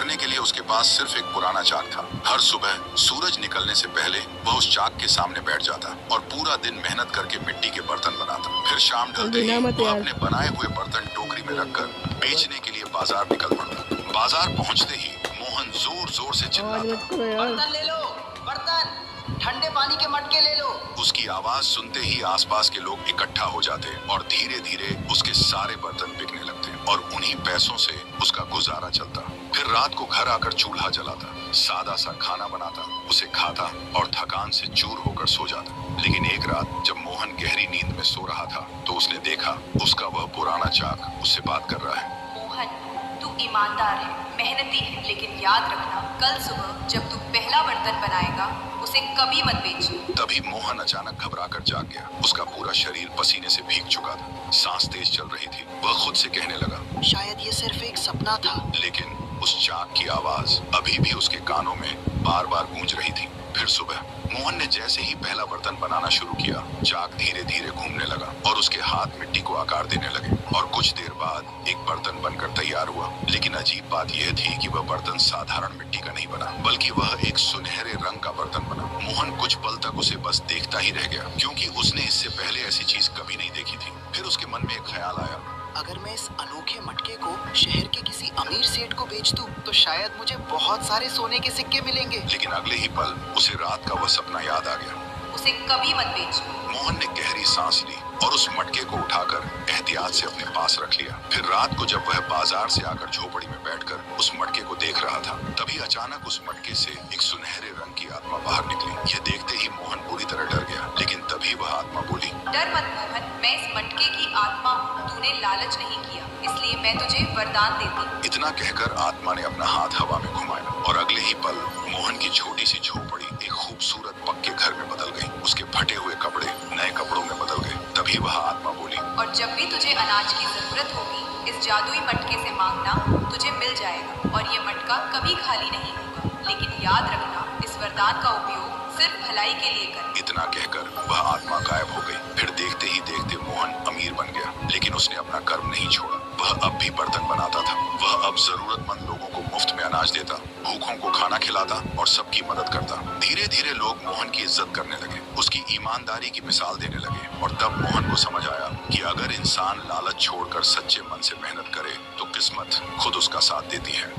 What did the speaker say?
करने के लिए उसके पास सिर्फ एक पुराना चाक था। हर सुबह सूरज निकलने से पहले वह उस चाक के सामने बैठ जाता और पूरा दिन मेहनत करके मिट्टी के बर्तन बनाता। फिर शाम ढलते ही वह अपने बनाए हुए बर्तन टोकरी में रखकर बेचने के लिए बाजार निकल पड़ता। बाजार पहुंचते ही मोहन जोर जोर से चिल्लाता, बर्तन ले लो, बर्तन, ठंडे पानी के मटके ले लो। उसकी आवाज सुनते ही आसपास के लोग इकट्ठा हो जाते और धीरे धीरे उसके सारे बर्तन बिकने लगते और उन्हीं पैसों से उसका गुजारा चलता। फिर रात को घर आकर चूल्हा जलाता, सादा सा खाना बनाता, उसे खाता और थकान से चूर होकर सो जाता। लेकिन एक रात जब मोहन गहरी नींद में सो रहा था तो उसने देखा उसका वह पुराना चाक उससे बात कर रहा है। मोहन, तू ईमानदार है, मेहनती है, लेकिन याद रखना कल सुबह जब तू पहला बर्तन बनाएगा उसे कभी मत बेच। तभी मोहन अचानक घबराकर जाग गया। उसका पूरा शरीर पसीने से भीग चुका था, सांस तेज चल रही थी। वह खुद से कहने लगा, शायद ये सिर्फ एक सपना था। लेकिन उस चाक की आवाज अभी भी उसके कानों में बार बार गूंज रही थी। फिर सुबह मोहन ने जैसे ही पहला बर्तन बनाना शुरू किया, चाक धीरे धीरे घूमने लगा और उसके हाथ मिट्टी को आकार देने लगे और कुछ देर बाद एक बर्तन बनकर तैयार हुआ। लेकिन अजीब बात यह थी कि वह बर्तन साधारण मिट्टी का नहीं बना, बल्कि वह एक सुनहरे रंग का बर्तन बना। मोहन कुछ पल तक उसे बस देखता ही रह गया, क्योंकि उसने इससे पहले ऐसी चीज कभी नहीं देखी थी। फिर उसके मन में एक ख्याल आया, अगर मैं इस अनोखे मटके को शहर के किसी अमीर सेठ को बेच दूं, तो शायद मुझे बहुत सारे सोने के सिक्के मिलेंगे। लेकिन अगले ही पल उसे रात का वह सपना याद आ गया। उसे कभी मत बेच। मोहन ने गहरी सांस ली और उस मटके को उठाकर एहतियात से अपने पास रख लिया। फिर रात को जब वह बाजार से आकर झोपड़ी में बैठकर उस मटके को देख रहा था, तभी अचानक उस मटके से एक सुनहरे रंग की आत्मा बाहर निकली। यह देखते ही मोहन पूरी तरह डर गया। लेकिन तभी वह आत्मा बोली, डर मत मोहन, मैं इस मटके की आत्मा हूँ। तूने लालच नहीं किया, इसलिए मैं तुझे वरदान देती। इतना कहकर आत्मा ने अपना हाथ हवा में घुमाया और अगले ही पल मोहन की छोटी सी झोपड़ी एक खूबसूरत पक्के घर में बदल गई। उसके फटे हुए कपड़े नए कपड़ों में बदल गए। तभी वह आत्मा बोली, और जब भी तुझे अनाज की जरूरत होगी, इस जादुई मटके से मांगना, तुझे मिल जाएगा और ये मटका कभी खाली नहीं होगा। लेकिन याद रखना, इस वरदान का उपयोग सिर्फ भलाई के लिए कर। इतना कहकर वह आत्मा गायब हो गई। फिर देखते ही देखते मोहन अमीर बन गया, लेकिन उसने अपना कर्म नहीं छोड़ा। वह अब भी बर्तन बनाता था। वह अब जरूरतमंद लोगों को मुफ्त में अनाज देता, भूखों को खाना खिलाता और सबकी मदद करता। धीरे धीरे लोग मोहन की इज्जत करने लगे, उसकी ईमानदारी की मिसाल देने लगे। और तब मोहन को समझ आया कि अगर इंसान लालच छोड़कर सच्चे मन से मेहनत करे तो किस्मत खुद उसका साथ देती है।